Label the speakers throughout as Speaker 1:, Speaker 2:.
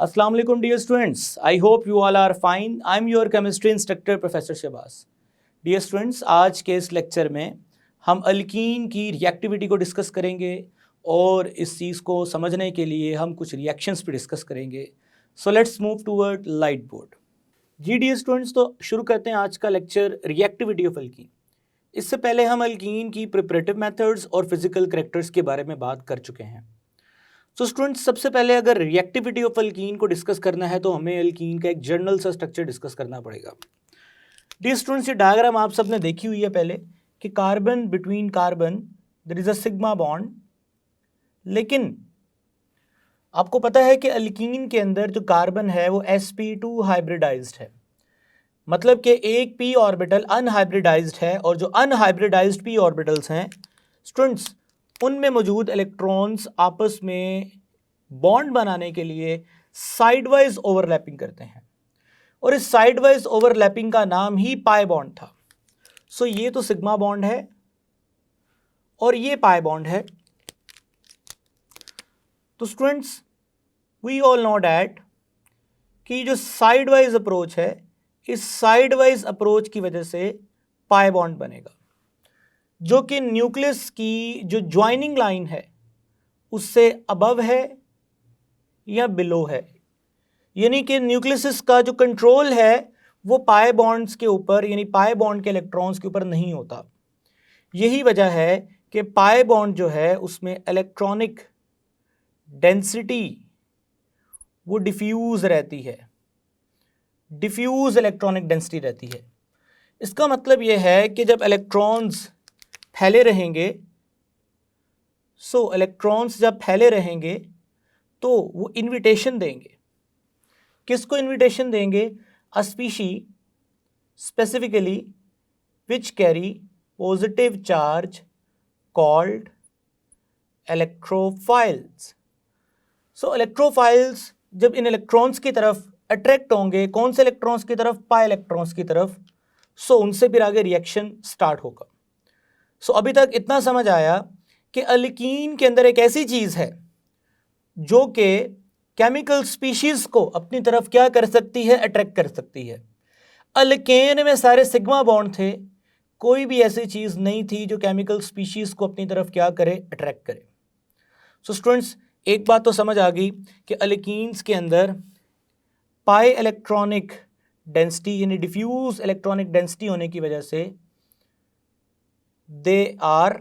Speaker 1: अस्सलाम वालेकुम dear students, I hope you all are fine. I am your chemistry instructor professor Shahbaz. Dear students, आज के इस lecture में हम अल्कीन की रिएक्टिविटी को डिस्कस करेंगे और इस चीज़ को समझने के लिए हम कुछ रिएक्शंस पे डिस्कस करेंगे। So let's move toward light board. जी डियर स्टूडेंट्स, तो शुरू करते हैं आज का लेक्चर रिएक्टिविटी ऑफ अल्कीन। इससे पहले हम अल्कीन की प्रिपरेटिव मेथड्स और फिजिकल करैक्टर्स के बारे में बात कर चुके हैं। तो स्टूडेंट्स, सबसे पहले अगर रिएक्टिविटी ऑफ अल्कीन को डिस्कस करना है तो हमें अल्कीन का एक जनरल सा स्ट्रक्चर डिस्कस करना पड़ेगा। डियर स्टूडेंट्स, ये डायग्राम आप सबने देखी हुई है पहले कि carbon between carbon there is a sigma bond, लेकिन आपको पता है कि अल्कीन के अंदर जो कार्बन है वो sp2 हाइब्रिडाइज्ड है, मतलब कि एक p ऑर्बिटल अनहाइब्रिडाइज्ड है और जो अनहाइब्रिडाइज्ड p ऑर्बिटल्स हैं स्टूडेंट्स, उनमें मौजूद इलेक्ट्रॉन्स आपस में बॉन्ड बनाने के लिए साइडवाइज ओवरलैपिंग करते हैं और इस साइडवाइज ओवरलैपिंग का नाम ही पाई बॉन्ड था। सो ये तो सिग्मा बॉन्ड है और ये पाई बॉन्ड है। तो students, we all know that कि जो साइडवाइज अप्रोच है, इस साइडवाइज अप्रोच की वजह से पाई बॉन्ड बनेगा जो कि न्यूक्लियस की जो ज्वाइनिंग लाइन है उससे अबव है या बिलो है, यानी कि न्यूक्लियस का जो कंट्रोल है वो पाई बॉन्ड्स के ऊपर यानी पाई बॉन्ड के इलेक्ट्रॉन्स के ऊपर नहीं होता। यही वजह है कि पाई बॉन्ड जो है उसमें इलेक्ट्रॉनिक डेंसिटी वो डिफ्यूज रहती है, डिफ्यूज इलेक्ट्रॉनिक डेंसिटी रहती है। इसका मतलब यह है कि जब इलेक्ट्रॉन्स फैले रहेंगे, इलेक्ट्रॉन्स जब फैले रहेंगे तो वो इन्विटेशन देंगे। किसको इन्विटेशन देंगे? अ species specifically which carry positive charge called electrophiles. Electrophiles जब इन इलेक्ट्रॉन्स की तरफ अट्रैक्ट होंगे, कौन से इलेक्ट्रॉन्स की तरफ? पाई इलेक्ट्रॉन्स की तरफ। उनसे फिर आगे रिएक्शन स्टार्ट होगा। अभी तक इतना समझ आया कि अल्कीन के अंदर एक ऐसी चीज़ है जो कि केमिकल स्पीशीज़ को अपनी तरफ क्या कर सकती है? अट्रैक्ट कर सकती है। अल्केन में सारे सिग्मा बॉन्ड थे, कोई भी ऐसी चीज़ नहीं थी जो केमिकल स्पीशीज़ को अपनी तरफ क्या करे? अट्रैक्ट करे। स्टूडेंट्स, एक बात तो समझ आ गई कि अल्कीन्स के अंदर पाई इलेक्ट्रॉनिक डेंसिटी यानी डिफ्यूज इलेक्ट्रॉनिक डेंसिटी होने की वजह से they are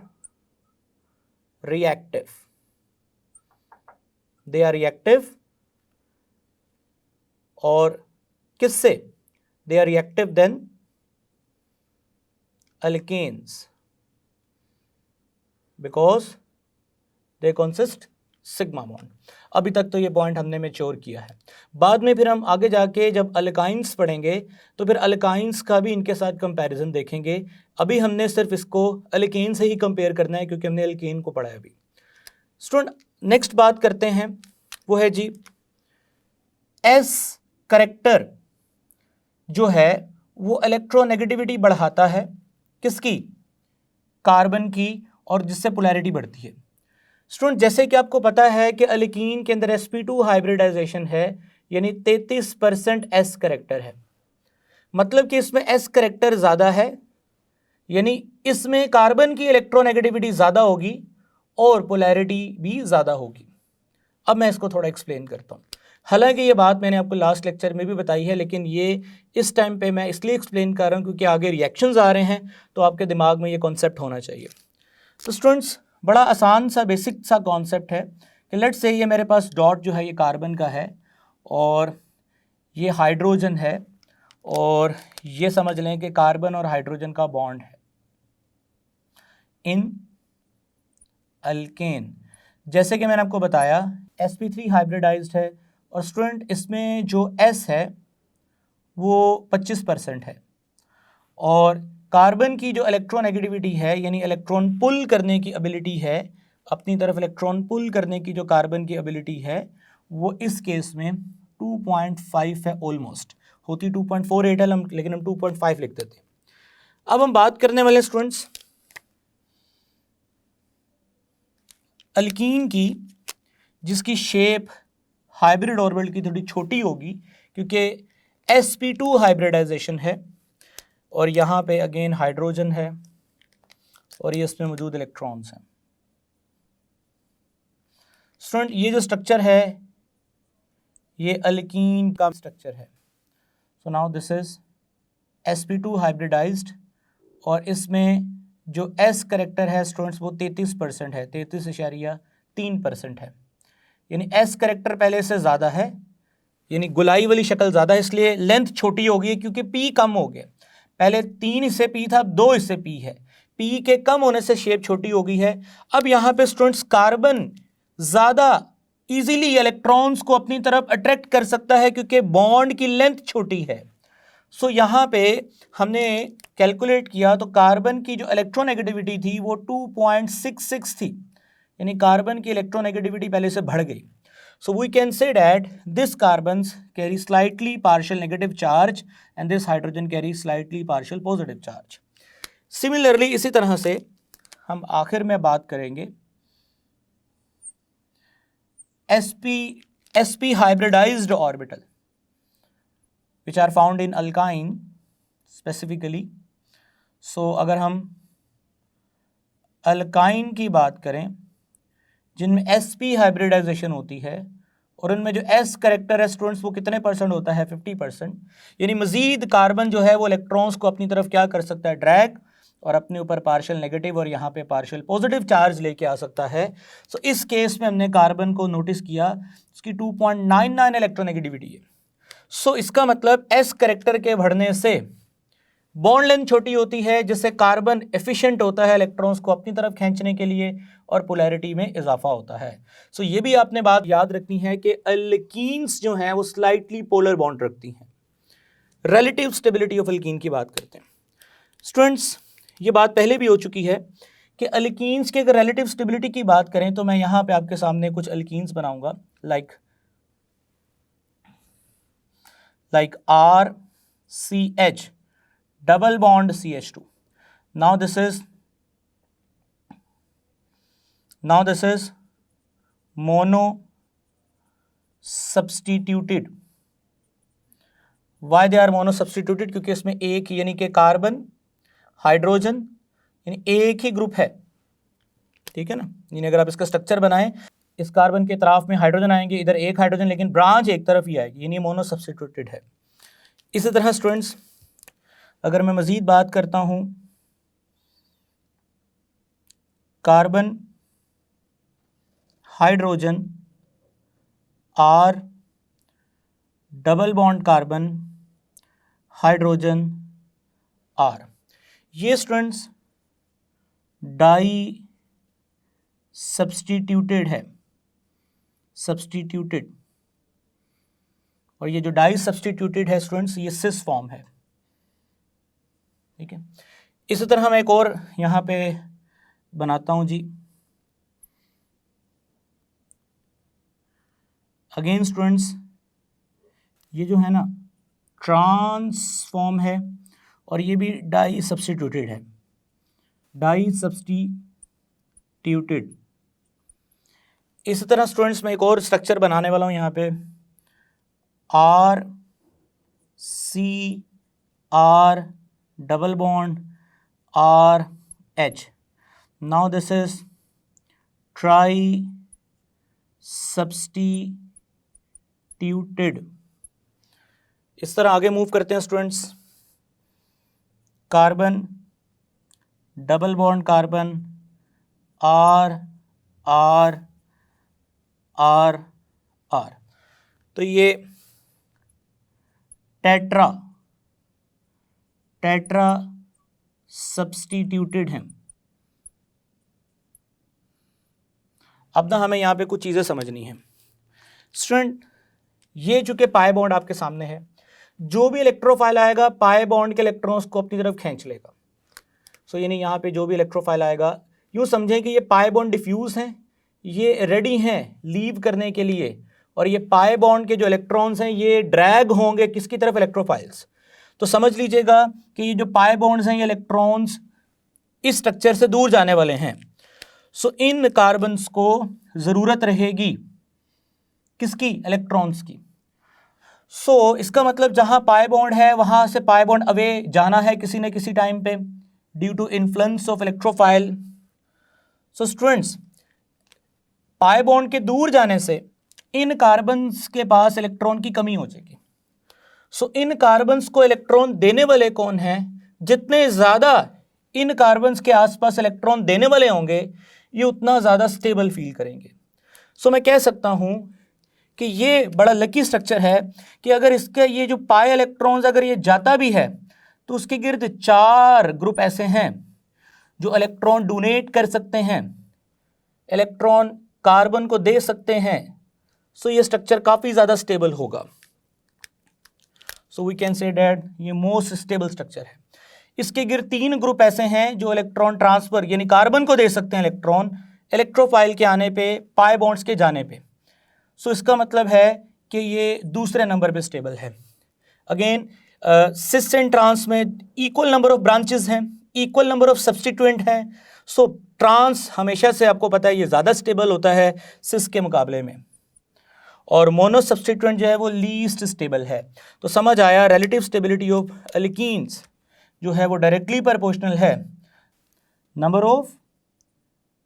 Speaker 1: reactive, और किससे? they are reactive than alkanes because they consist sigma bond. अभी तक तो ये पॉइंट हमने मैच्योर किया है। बाद में फिर हम आगे जाके जब अल्काइंस पढ़ेंगे तो फिर अल्काइंस का भी इनके साथ कंपैरिजन देखेंगे। अभी हमने सिर्फ इसको अल्केन से ही कंपेयर करना है क्योंकि हमने अल्केन को पढ़ा है अभी। स्टूडेंट, नेक्स्ट बात करते हैं, वो है जी एस करेक्टर जो है वो इलेक्ट्रोनेगेटिविटी बढ़ाता है। किसकी? कार्बन की, और जिससे पोलैरिटी बढ़ती है। स्टूडेंट, जैसे कि आपको पता है कि अल्कीन के अंदर sp2 हाइब्रिडाइजेशन है, यानी 33% एस करेक्टर है, मतलब कि इसमें एस करेक्टर ज़्यादा है, यानी इसमें कार्बन की इलेक्ट्रोनेगेटिविटी ज़्यादा होगी और पोलैरिटी भी ज़्यादा होगी। अब मैं इसको थोड़ा एक्सप्लेन करता हूँ। हालांकि ये बात मैंने आपको लास्ट लेक्चर में भी बताई है, लेकिन ये इस टाइम पे मैं इसलिए एक्सप्लेन कर रहा हूँ क्योंकि आगे रिएक्शंस आ रहे हैं तो आपके दिमाग में ये कॉन्सेप्ट होना चाहिए। तो स्टूडेंट्स, बड़ा आसान सा बेसिक सा कॉन्सेप्ट है कि लेट्स से ये मेरे पास डॉट जो है ये कार्बन का है और ये हाइड्रोजन है, और ये समझ लें कि कार्बन और हाइड्रोजन का बॉन्ड है इन अल्केन। जैसे कि मैंने आपको बताया sp3 हाइब्रिडाइज्ड है, और स्टूडेंट इसमें जो s है वो 25% है, और कार्बन की जो इलेक्ट्रोनेगेटिविटी है यानी इलेक्ट्रॉन पुल करने की एबिलिटी है, अपनी तरफ इलेक्ट्रॉन पुल करने की जो कार्बन की एबिलिटी है वो इस केस में 2.5 है, ऑलमोस्ट होती 2.48 है, लेकिन हम 2.5 लिख देते हैं। अब हम बात करने वाले स्टूडेंट्स अल्कीन की, जिसकी शेप हाइब्रिड ऑर्बिटल की थोड़ी छोटी होगी क्योंकि sp2 हाइब्रिडाइजेशन है और यहाँ पे अगेन हाइड्रोजन है और ये इसमें मौजूद इलेक्ट्रॉन्स हैं। स्टूडेंट ये जो स्ट्रक्चर है ये अल्कीन का स्ट्रक्चर है। So now this is sp2 hybridised और इसमें जो s करेक्टर है स्टूडेंट्स वो 33% है, 33.3% है, यानी s करेक्टर पहले से ज़्यादा है, यानी गुलाई वाली शक्ल ज़्यादा है, इसलिए लेंथ छोटी हो गई क्योंकि p कम हो गया। पहले 3 हिस्से p था, 2 हिस्से p है, p के कम होने से शेप छोटी हो गई है। अब यहाँ पे स्टूडेंट्स कार्बन ज़्यादा इजीली इलेक्ट्रॉन्स को अपनी तरफ अट्रैक्ट कर सकता है क्योंकि बॉन्ड की लेंथ छोटी है। सो यहाँ पे हमने कैलकुलेट किया तो कार्बन की जो इलेक्ट्रोनेगेटिविटी थी वो 2.66 थी, यानी कार्बन की इलेक्ट्रोनेगेटिविटी पहले से बढ़ गई। So we can say that this carbons carry slightly partial negative charge and this hydrogen carry slightly partial positive charge. Similarly इसी तरह से हम आखिर में बात करेंगे sp hybridized orbital which are found in alkyne specifically. So अगर हम अल्काइन की बात करें जिनमें sp हाइब्रिडाइजेशन होती है और उनमें जो s करेक्टर है स्टूडेंट्स वो कितने परसेंट होता है, 50%, यानी मजीद कार्बन जो है वो इलेक्ट्रॉन्स को अपनी तरफ क्या कर सकता है, ड्रैग, और अपने ऊपर पार्शियल नेगेटिव और यहाँ पे पार्शियल पॉजिटिव चार्ज लेके आ सकता है। सो इस केस में हमने कार्बन को नोटिस किया उसकी 2.99 इलेक्ट्रोनेगेटिविटी है। सो इसका मतलब s करेक्टर के बढ़ने से बॉन्ड लेंथ छोटी होती है जिससे कार्बन एफिशिएंट होता है इलेक्ट्रॉन्स को अपनी तरफ खींचने के लिए और पोलैरिटी में इजाफा होता है। सो ये भी आपने बात याद रखनी है कि अल्कीन्स जो हैं वो स्लाइटली पोलर बॉन्ड रखती हैं। रिलेटिव स्टेबिलिटी ऑफ अल्कीन की बात करते हैं स्टूडेंट्स, ये बात पहले भी हो चुकी है कि अल्कीन्स की अगर रिलेटिव स्टेबिलिटी की बात करें तो मैं यहाँ पे आपके सामने कुछ अल्कीन्स बनाऊंगा like RCH double bond CH2. Now this is mono substituted. Why they are mono substituted? क्योंकि इसमें एक यानी कि कार्बन हाइड्रोजन यानी एक ही ग्रुप है, ठीक है ना। यानी अगर आप इसका स्ट्रक्चर बनाएं, इस कार्बन के तरफ में हाइड्रोजन आएंगे, इधर एक हाइड्रोजन लेकिन ब्रांच एक तरफ ही आएगी, यानी मोनो सब्स्टिट्यूटेड है। इसी तरह स्टूडेंट्स अगर मैं मज़ीद बात करता हूं carbon hydrogen R double bond carbon hydrogen R, ये स्टूडेंट्स डाई सब्स्टिट्यूटेड है, सब्स्टिट्यूटेड, और ये जो डाई सब्स्टिट्यूटेड है स्टूडेंट्स ये सिस फॉर्म है, ठीक है। इसी तरह मैं एक और यहाँ पे बनाता हूँ जी, अगेन स्टूडेंट्स ये जो है ना ट्रांस फॉर्म है और ये भी डाई सब्स्टिट्यूटेड है, डाई सब्स्टिट्यूटेड। इसी तरह स्टूडेंट्स मैं एक और स्ट्रक्चर बनाने वाला हूँ यहाँ पे RCR double bond RH. Now this is tri substituted. इस तरह आगे मूव करते हैं students, carbon double bond carbon R R R R, तो ये टेट्रा सब्स्टिट्यूटेड हैं। अब ना हमें यहाँ पे कुछ चीज़ें समझनी है स्टूडेंट, ये चूंकि पाई बॉन्ड आपके सामने है, जो भी इलेक्ट्रोफाइल आएगा पाई बॉन्ड के इलेक्ट्रॉन्स को अपनी तरफ खींच लेगा। सो यानी यहाँ पे जो भी इलेक्ट्रोफाइल आएगा यूँ समझें कि ये पाई बॉन्ड डिफ्यूज़ हैं, ये रेडी हैं लीव करने के लिए, और ये पाई बॉन्ड के जो इलेक्ट्रॉन्स हैं ये ड्रैग होंगे किसकी तरफ, इलेक्ट्रोफाइल्स। तो समझ लीजिएगा कि ये जो पाई बॉन्ड्स हैं ये इलेक्ट्रॉन्स इस स्ट्रक्चर से दूर जाने वाले हैं। सो इन कार्बन्स को ज़रूरत रहेगी किसकी? इलेक्ट्रॉन्स की। सो इसका मतलब जहां पाई बॉन्ड है वहां से पाई बॉन्ड अवे जाना है किसी न किसी टाइम पे, due to influence of electrophile. So students, pi bond के दूर जाने से इन कार्बन्स के पास इलेक्ट्रॉन की कमी हो जाएगी। सो इन कार्बन्स को इलेक्ट्रॉन देने वाले कौन हैं? जितने ज्यादा इन कार्बन्स के आसपास इलेक्ट्रॉन देने वाले होंगे, ये उतना ज्यादा स्टेबल फील करेंगे। सो मैं कह सकता हूं कि ये बड़ा लकी स्ट्रक्चर है कि अगर इसके ये जो पाई इलेक्ट्रॉन्स अगर ये जाता भी है तो उसके गिर्द 4 ग्रुप ऐसे हैं जो इलेक्ट्रॉन डोनेट कर सकते हैं, इलेक्ट्रॉन कार्बन को दे सकते हैं। सो ये स्ट्रक्चर काफी ज्यादा स्टेबल होगा। So we can say that ये मोस्ट स्टेबल स्ट्रक्चर है। इसके गिर्द 3 ग्रुप ऐसे हैं जो इलेक्ट्रॉन ट्रांसफर यानी कार्बन को दे सकते हैं इलेक्ट्रॉन, इलेक्ट्रोफाइल के आने पे, पाई बॉन्ड्स के जाने पे। सो इसका मतलब है कि ये दूसरे नंबर पे स्टेबल है। अगेन सिस एंड ट्रांस में इक्वल नंबर ऑफ ब्रांचेस हैं, इक्वल नंबर ऑफ सब्स्टिट्यूएंट हैं। सो ट्रांस हमेशा से आपको पता है ये ज़्यादा स्टेबल होता है सिस के मुकाबले में, और मोनो सब्स्टिट्यूएंट जो है वो लीस्ट स्टेबल है। तो समझ आया, रिलेटिव स्टेबिलिटी ऑफ एल्कीन्स जो है वो डायरेक्टली प्रोपोर्शनल है number of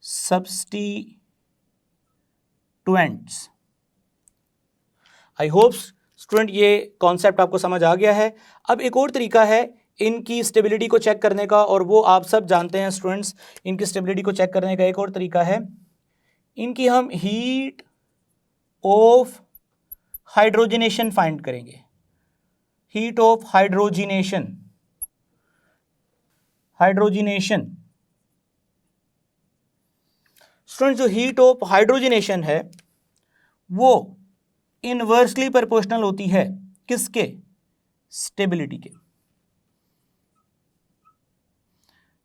Speaker 1: substituents. I hope student ये कॉन्सेप्ट आपको समझ आ गया है। अब एक और तरीका है इनकी स्टेबिलिटी को चेक करने का, और वो आप सब जानते हैं स्टूडेंट्स, इनकी स्टेबिलिटी को चेक करने का एक और तरीका है, इनकी हम हीट ऑफ हाइड्रोजनेशन फाइंड करेंगे। Heat of hydrogenation, hydrogenation students, जो हीट ऑफ हाइड्रोजनेशन है वो इनवर्सली प्रोपोर्शनल होती है किसके? स्टेबिलिटी के,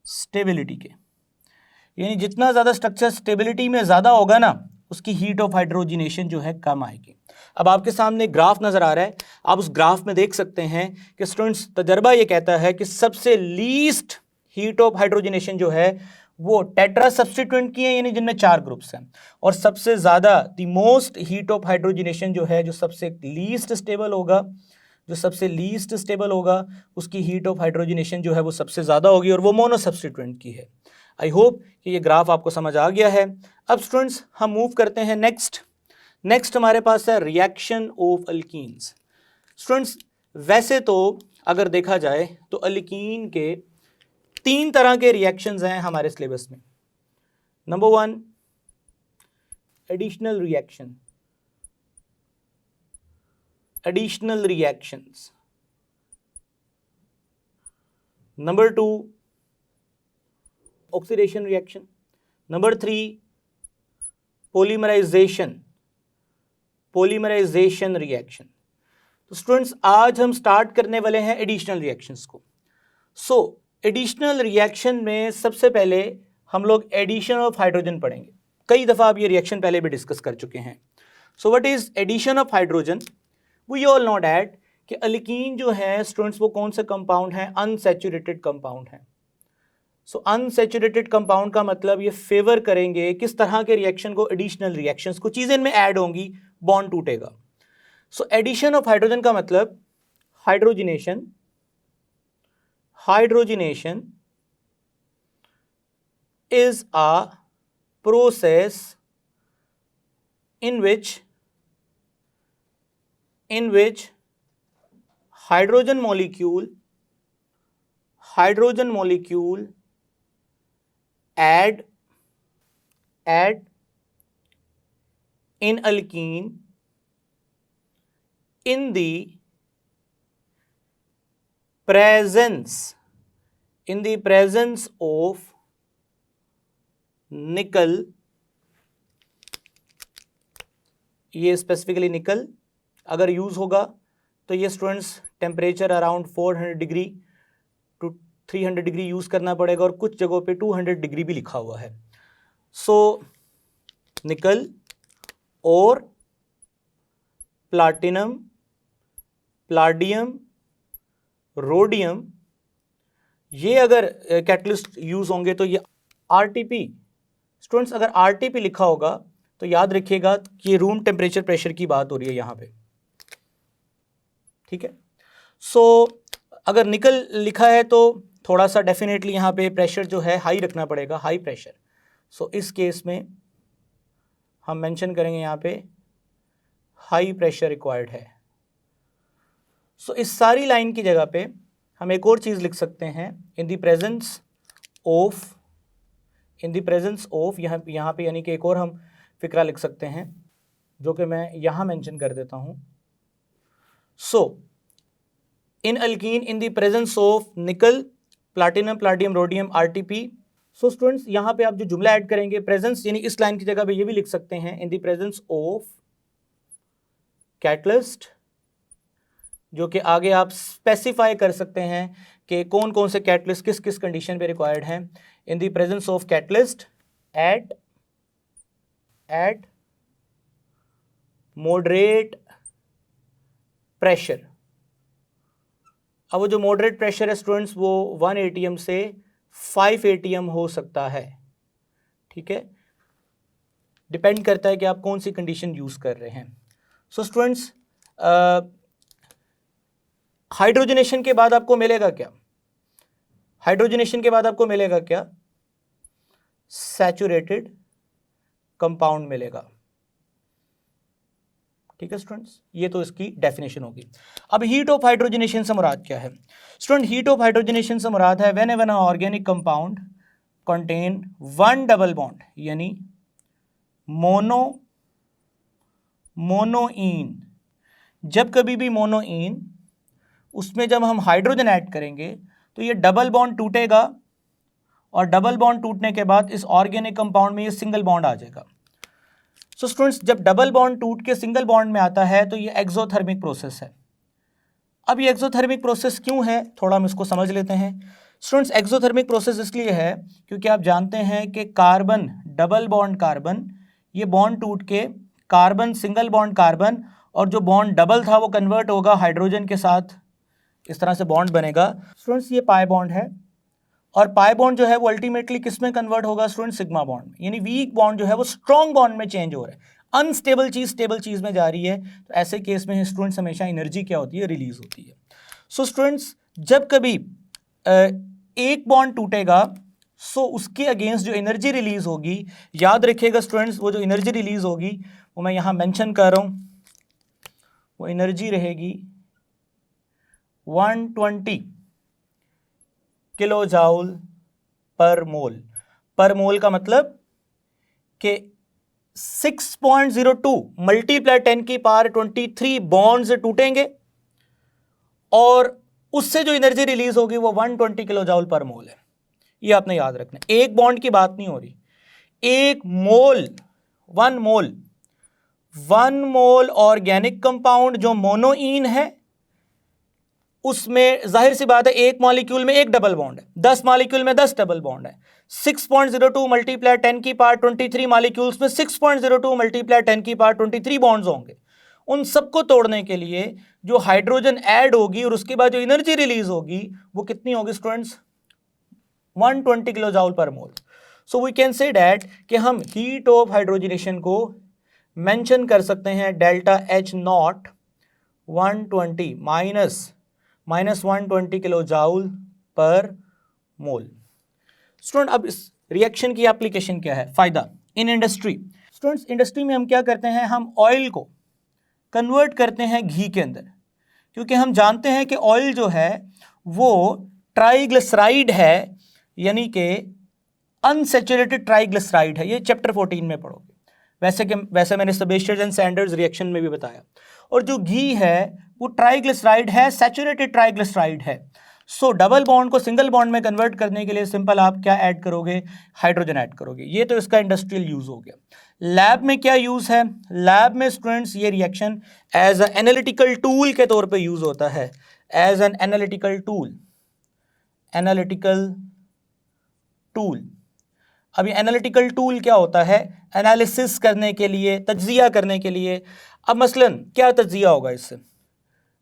Speaker 1: स्टेबिलिटी के। यानी जितना ज्यादा स्ट्रक्चर स्टेबिलिटी में ज्यादा होगा ना, उसकी हीट ऑफ हाइड्रोजनेशन जो है कम आएगी। अब आपके सामने ग्राफ नजर आ रहा है, आप उस ग्राफ में देख सकते हैं कि स्टूडेंट्स तजर्बा ये कहता है कि सबसे लीस्ट हीट ऑफ हाइड्रोजनेशन जो है वो टेट्रा सब्स्टिट्यूएंट की है, यानी जिनमें 4 ग्रुप्स हैं, और सबसे ज्यादा the most heat of hydrogenation जो है, जो सबसे लीस्ट स्टेबल होगा, जो सबसे लीस्ट स्टेबल होगा उसकी हीट ऑफ हाइड्रोजनेशन जो है वो सबसे ज्यादा होगी, और वो मोनो सब्स्टिट्यूएंट की है। आई होप कि ये ग्राफ आपको समझ आ गया है। अब स्टूडेंट्स हम मूव करते हैं नेक्स्ट हमारे पास है रिएक्शन ऑफ अल्कीन्स। स्टूडेंट्स वैसे तो अगर देखा जाए तो अल्कीन के 3 तरह के रिएक्शंस हैं हमारे सिलेबस में। Number 1 additional reaction, additional reactions. Number 2 oxidation reaction. Number 3 polymerisation, polymerisation reaction. तो स्टूडेंट्स आज हम स्टार्ट करने वाले हैं एडिशनल रिएक्शंस को। सो एडिशनल रिएक्शन में सबसे पहले हम लोग एडिशन ऑफ हाइड्रोजन पढ़ेंगे। कई दफ़ा आप ये रिएक्शन पहले भी डिस्कस कर चुके हैं। So what is addition of hydrogen? We all know that कि अल्कीन जो है स्टूडेंट्स वो कौन सा कंपाउंड है? अनसैचुरेटेड कंपाउंड है। सो अनसैचुरेटेड कंपाउंड का मतलब ये फेवर करेंगे किस तरह के रिएक्शन को? एडिशनल रिएक्शंस को। चीज़ें इनमें ऐड होंगी, बॉन्ड टूटेगा। सो एडिशन ऑफ हाइड्रोजन का मतलब hydrogenation, hydrogenation is a process in which hydrogen molecule add in alkene in the presence of निकल। ये स्पेसिफिकली निकल अगर यूज होगा तो ये students temperature around 400 degree to 300 degree use करना पड़ेगा, और कुछ जगहों पे 200 डिग्री भी लिखा हुआ है। सो निकल और प्लाटिनम, प्लाडियम, रोडियम, ये अगर कैटलिस्ट यूज होंगे तो ये आरटीपी। स्टूडेंट्स अगर आरटीपी लिखा होगा तो याद रखिएगा कि ये रूम टेम्परेचर प्रेशर की बात हो रही है यहाँ पे, ठीक है। सो अगर निकल लिखा है तो थोड़ा सा डेफिनेटली यहाँ पे प्रेशर जो है हाई रखना पड़ेगा, हाई प्रेशर। सो इस केस में हम मेंशन करेंगे यहाँ पे हाई प्रेशर रिक्वायर्ड है। सो इस सारी लाइन की जगह पे हम एक और चीज़ लिख सकते हैं, इन द प्रेजेंस ऑफ, यहाँ पे यानी कि एक और हम फिक्रा लिख सकते हैं जो कि मैं यहाँ मेंशन कर देता हूँ। So in alkene in the presence of nickel, platinum, platinum, rhodium, RTP. So students यहाँ पे आप जो जुमला ऐड करेंगे प्रेजेंस, यानी इस लाइन की जगह पे ये भी लिख सकते हैं इन द प्रेजेंस ऑफ कैटलिस्ट, जो कि आगे आप स्पेसिफाई कर सकते हैं कि कौन कौन से कैटलिस्ट किस किस कंडीशन पे रिक्वायर्ड हैं। इन the presence of catalyst eight moderate pressure. अब वो जो मॉडरेट प्रेशर है स्टूडेंट्स वो 1 atm से 5 atm हो सकता है, ठीक है, डिपेंड करता है कि आप कौन सी कंडीशन यूज़ कर रहे हैं। सो स्टूडेंट्स हाइड्रोजनेशन के बाद आपको मिलेगा क्या? हाइड्रोजनेशन के बाद आपको मिलेगा क्या? सैचुरेटेड कंपाउंड मिलेगा, ठीक है स्टूडेंट्स, ये तो इसकी डेफिनेशन होगी। अब हीट ऑफ हाइड्रोजनेशन से मुराद क्या है? स्टूडेंट हीट ऑफ हाइड्रोजनेशन से मुराद है whenever an organic compound contain one double bond, यानी मोनोइन, जब कभी भी मोनोइन उसमें जब हम हाइड्रोजन ऐड करेंगे तो ये डबल बॉन्ड टूटेगा और डबल बॉन्ड टूटने के बाद इस ऑर्गेनिक कंपाउंड में ये सिंगल बॉन्ड आ जाएगा। सो स्टूडेंट्स जब डबल बॉन्ड टूट के सिंगल बॉन्ड में आता है तो ये एक्सोथर्मिक प्रोसेस है। अब ये एक्सोथर्मिक प्रोसेस क्यों है, थोड़ा हम इसको समझ लेते हैं। स्टूडेंट्स एक्सोथर्मिक प्रोसेस इसलिए है क्योंकि आप जानते हैं कि कार्बन, डबल बॉन्ड कार्बन, ये बॉन्ड टूट के कार्बन, सिंगल बॉन्ड कार्बन, और जो बॉन्ड डबल था वो कन्वर्ट होगा हाइड्रोजन के साथ, इस तरह से बॉन्ड बनेगा। स्टूडेंट्स ये पाई बॉन्ड है और पाई बॉन्ड जो है वो अल्टीमेटली किस में कन्वर्ट होगा स्टूडेंट? सिग्मा बॉन्ड में, यानी वीक बॉन्ड जो है वो स्ट्रॉन्ग बॉन्ड में चेंज हो रहा है, अनस्टेबल चीज स्टेबल चीज में जा रही है। तो ऐसे केस में स्टूडेंट्स हमेशा एनर्जी क्या होती है? रिलीज होती है। सो स्टूडेंट्स जब कभी एक बॉन्ड टूटेगा सो उसके अगेंस्ट जो एनर्जी रिलीज होगी, याद रखिएगा स्टूडेंट्स वो जो एनर्जी रिलीज होगी वो मैं यहाँ मेंशन कर रहा हूँ, वो एनर्जी रहेगी 120 किलो जाउल पर मोल। पर मोल का मतलब कि 6.02 मल्टीप्लाई 10 की पावर 23 बॉन्ड्स टूटेंगे और उससे जो एनर्जी रिलीज होगी वो 120 किलो जाउल पर मोल है। ये आपने याद रखना है, एक बॉन्ड की बात नहीं हो रही, एक मोल, वन मोल ऑर्गेनिक कंपाउंड जो मोनोइन है उसमें जाहिर सी बात है एक मॉलिक्यूल में एक डबल बॉन्ड है, 10 मॉलिक्यूल में 10 डबल बॉन्ड है। 6.02 मल्टीप्लाई 10 की पावर 23 मॉलिक्यूल्स में 6.02 मल्टीप्लाई 10 की पावर 23 बॉन्ड्स होंगे। उन सबको तोड़ने के लिए जो हाइड्रोजन ऐड होगी और उसके बाद जो एनर्जी रिलीज होगी वो कितनी होगी students? 120 kilojoule per mole. So we can say that कि हम हीट ऑफ हाइड्रोजनेशन को मेंशन कर सकते हैं delta H naught 120 minus 120 kilojoule per mole. Student अब इस रिएक्शन की एप्लीकेशन क्या है, फायदा इन इंडस्ट्री। स्टूडेंट्स इंडस्ट्री में हम क्या करते हैं, हम ऑयल को कन्वर्ट करते हैं घी के अंदर, क्योंकि हम जानते हैं कि ऑयल जो है वो ट्राइग्लिसराइड है, यानी कि अनसैचुरेटेड ट्राइग्लिसराइड है। ये चैप्टर 14 में पढ़ोगे, वैसे मैंने सेबेस्टियर एंड सैंडर्स रिएक्शन में भी बताया। और जो घी है वो ट्राइग्लिसराइड है, सैचुरेटेड ट्राइग्लिसराइड है। सो डबल बॉन्ड को सिंगल बॉन्ड में कन्वर्ट करने के लिए सिंपल आप क्या ऐड करोगे? हाइड्रोजन ऐड करोगे। ये तो इसका इंडस्ट्रियल यूज हो गया। लैब में क्या यूज है? लैब में स्टूडेंट्स ये reaction as a analytical tool के तौर पे यूज होता है, एज एन एनालिटिकल टूल। अब ये एनालिटिकल टूल क्या होता है? एनालिसिस करने के लिए, तज्जिया करने के लिए। अब मसलन क्या तज्जिया होगा? इससे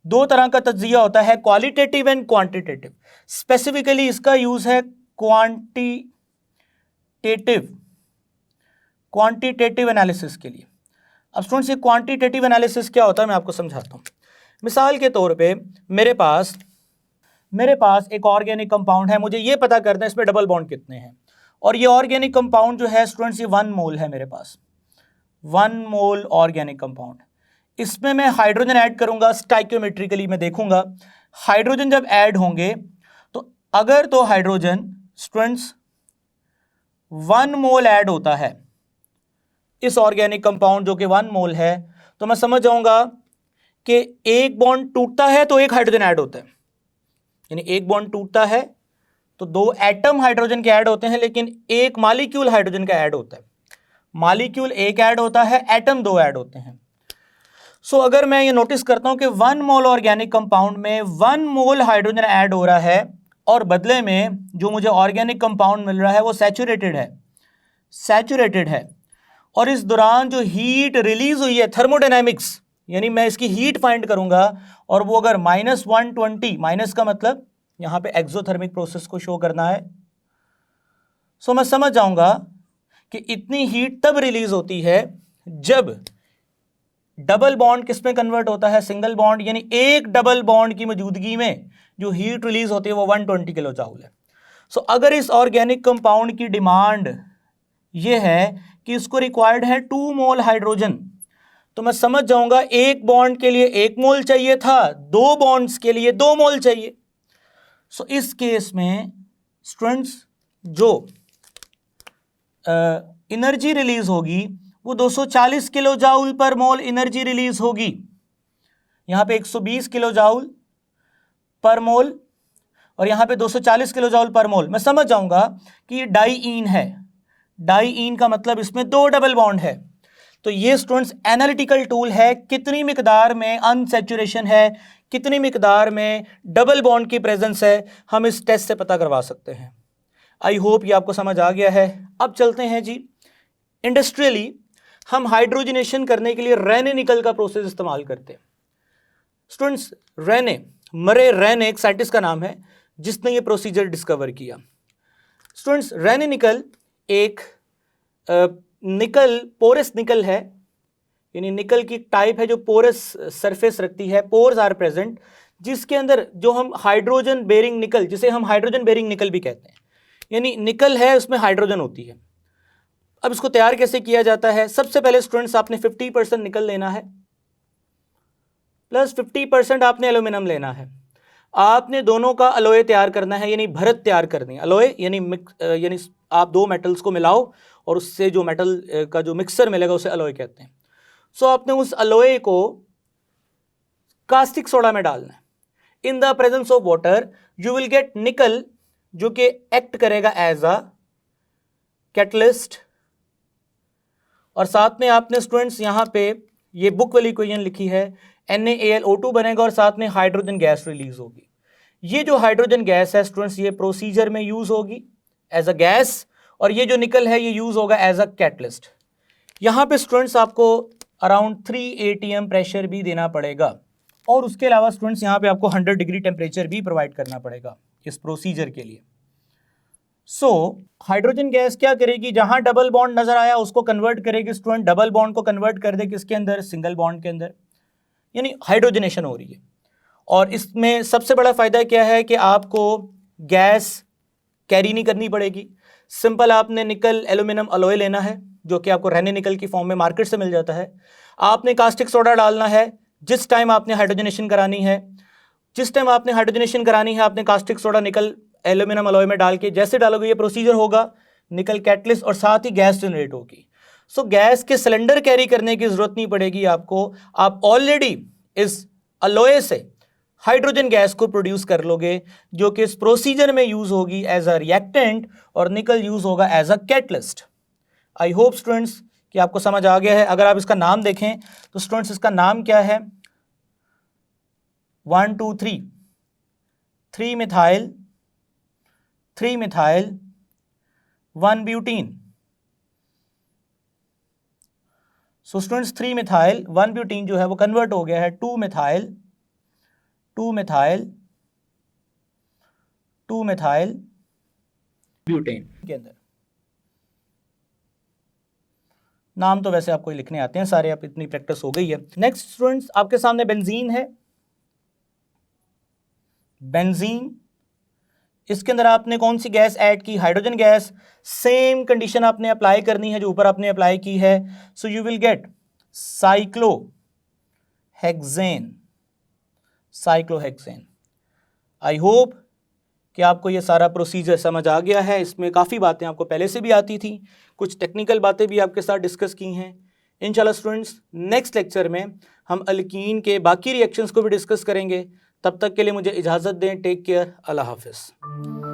Speaker 1: दो तरह का तज्जिया होता है, क्वालिटेटिव एंड क्वांटिटेटिव। स्पेसिफिकली इसका यूज है क्वांटिटेटिव एनालिसिस के लिए। अब स्टूडेंट्स ये क्वांटिटेटिव एनालिसिस क्या होता है मैं आपको समझाता हूँ। मिसाल के तौर पे मेरे पास एक ऑर्गेनिक कंपाउंड है, मुझे ये पता करना है इसमें डबल बॉन्ड कितने हैं, और ये ऑर्गेनिक कंपाउंड जो है स्टूडेंट्स ये 1 मोल है मेरे पास, 1 मोल ऑर्गेनिक कंपाउंड। इसमें मैं हाइड्रोजन ऐड करूंगा, स्टाइक्योमेट्रिकली मैं देखूंगा हाइड्रोजन जब ऐड होंगे तो अगर तो हाइड्रोजन स्टूडेंट्स 1 मोल ऐड होता है इस ऑर्गेनिक कंपाउंड जो कि 1 मोल है, तो मैं समझ जाऊंगा कि एक बॉन्ड टूटता है तो एक हाइड्रोजन ऐड होता है, यानी एक बॉन्ड टूटता है तो 2 एटम हाइड्रोजन के ऐड होते हैं, लेकिन एक मॉलिक्यूल हाइड्रोजन का ऐड होता है। मॉलिक्यूल एक ऐड होता है, एटम 2 ऐड होते हैं। सो अगर मैं ये नोटिस करता हूं कि 1 मोल ऑर्गेनिक कंपाउंड में 1 मोल हाइड्रोजन ऐड हो रहा है और बदले में जो मुझे ऑर्गेनिक कंपाउंड मिल रहा है वो सैचुरेटेड है, और इस दौरान जो हीट रिलीज हुई है थर्मोडायनामिक्स, यानी मैं इसकी हीट फाइंड करूंगा, और वो अगर -120, माइनस का मतलब यहां पे एक्सोथर्मिक प्रोसेस को शो करना है, सो मैं समझ जाऊंगा कि इतनी हीट तब रिलीज होती है जब डबल बॉन्ड किस में कन्वर्ट होता है, सिंगल बॉन्ड, यानी एक डबल बॉन्ड की मौजूदगी में जो हीट रिलीज होती है वो 120 किलो जूल है। सो अगर इस ऑर्गेनिक कंपाउंड की डिमांड ये है कि इसको रिक्वायर्ड है 2 मोल हाइड्रोजन, तो मैं समझ जाऊंगा एक बॉन्ड के लिए 1 मोल चाहिए था, 2 बॉन्ड्स के लिए 2 मोल चाहिए। सो इस केस में स्टूडेंट्स जो एनर्जी रिलीज होगी वो 240 किलो जूल पर मोल एनर्जी रिलीज होगी, यहां पे 120 किलो जूल पर मोल और यहां पे 240 किलो जूल पर मोल। मैं समझ जाऊंगा कि ये डाईईन है, डाईईन का मतलब इसमें 2 डबल बॉन्ड है। तो ये स्टूडेंट्स एनालिटिकल टूल है, कितनी मिकदार में अनसैचुरेशन है, कितनी मिकदार में डबल बॉन्ड की प्रेजेंस है, हम इस टेस्ट से पता करवा सकते हैं। आई होप ये आपको समझ आ गया है। अब चलते हैं जी, इंडस्ट्रियली हम हाइड्रोजनेशन करने के लिए रेने निकल का प्रोसेस इस्तेमाल करते हैं। स्टूडेंट्स मरे रेने एक साइंटिस्ट का नाम है जिसने ये प्रोसीजर डिस्कवर किया। स्टूडेंट्स रेने निकल एक निकल पोरस निकल है, यानी निकल की टाइप है जो पोरस सरफेस रखती है, पोर्स आर प्रेजेंट, जिसके अंदर जो हम हाइड्रोजन बेरिंग निकल, जिसे हम हाइड्रोजन बेरिंग निकल भी कहते हैं, यानी निकल है उसमें हाइड्रोजन होती है। अब इसको तैयार कैसे किया जाता है? सबसे पहले स्टूडेंट्स आपने 50% निकल लेना है प्लस 50% आपने एल्यूमिनियम लेना है। आपने दोनों का अलॉय तैयार करना है, यानी भरत तैयार करनी है। अलॉय यानी आप 2 मेटल्स को मिलाओ और उससे जो मेटल का जो मिक्सर मिलेगा उसे अलॉय कहते हैं। सो आपने उस अलॉय को कास्टिक सोडा में डालना है। इन the presence of water you will get निकल, जो कि एक्ट करेगा एज अ कैटलिस्ट, और साथ में आपने स्टूडेंट्स यहां पे ये बुक वाली इक्वेशन लिखी है, NaAlO2 बनेगा और साथ में हाइड्रोजन गैस रिलीज होगी। ये जो हाइड्रोजन गैस है स्टूडेंट्स ये प्रोसीजर में यूज होगी एज अ गैस, और ये जो निकल है ये यूज होगा एज अ कैटलिस्ट। यहां पे स्टूडेंट्स आपको अराउंड 3 atm प्रेशर भी देना पड़ेगा, और उसके अलावा स्टूडेंट्स यहां पे आपको 100 डिग्री टेम्परेचर भी प्रोवाइड करना पड़ेगा इस प्रोसीजर के लिए। सो हाइड्रोजन गैस क्या करेगी, जहां डबल बॉन्ड नजर आया उसको कन्वर्ट करेगी स्टूडेंट, डबल बॉन्ड को कन्वर्ट कर दे किसके अंदर, सिंगल बॉन्ड के अंदर, यानी हाइड्रोजनेशन हो रही है। और इसमें सबसे बड़ा फायदा क्या है कि आपको गैस कैरी नहीं करनी पड़ेगी। सिंपल आपने निकल एल्यूमिनियम अलॉय लेना है जो कि आपको रेने निकल की फॉर्म में मार्केट से मिल जाता है। आपने कास्टिक सोडा डालना है जिस टाइम आपने हाइड्रोजनेशन करानी है, आपने कास्टिक सोडा निकल एल्यूमिनियम अलॉय में डाल के जैसे डालोगे ये प्रोसीजर होगा, निकल कैटलिस्ट और साथ ही गैस जनरेट होगी। सो गैस के सिलेंडर कैरी करने की जरूरत नहीं पड़ेगी आपको, आप ऑलरेडी इस अलॉय से हाइड्रोजन गैस को प्रोड्यूस कर लोगे जो कि इस प्रोसीजर में यूज होगी एज अ रिएक्टेंट और निकल यूज होगा as a catalyst. I hope students कि आपको समझ आ गया है। अगर आप इसका नाम देखें तो स्टूडेंट्स इसका नाम क्या है, 1 2 3 methyl 1 butene. So students 3 methyl 1 butene जो है वो कन्वर्ट हो गया है 2 मिथाइल ब्यूटेन के अंदर। नाम तो वैसे आपको लिखने आते हैं सारे, आप इतनी प्रैक्टिस हो गई है। नेक्स्ट स्टूडेंट्स, आपके सामने बेंजीन है। बेंजीन, इसके अंदर आपने कौन सी गैस ऐड की? Hydrogen gas. सेम कंडीशन आपने अप्लाई करनी है जो ऊपर आपने अप्लाई की है। So you will get cyclohexane. Cyclohexane. I hope कि आपको ये सारा प्रोसीजर समझ आ गया है। इसमें काफ़ी बातें आपको पहले से भी आती थी, कुछ टेक्निकल बातें भी आपके साथ डिस्कस की हैं। इंशाल्लाह स्टूडेंट्स, नेक्स्ट लेक्चर में हम अल्कीन के बाकी रिएक्शंस को भी डिस्कस करेंगे। तब तक के लिए मुझे इजाज़त दें। Take care. अल्लाह हाफिज़।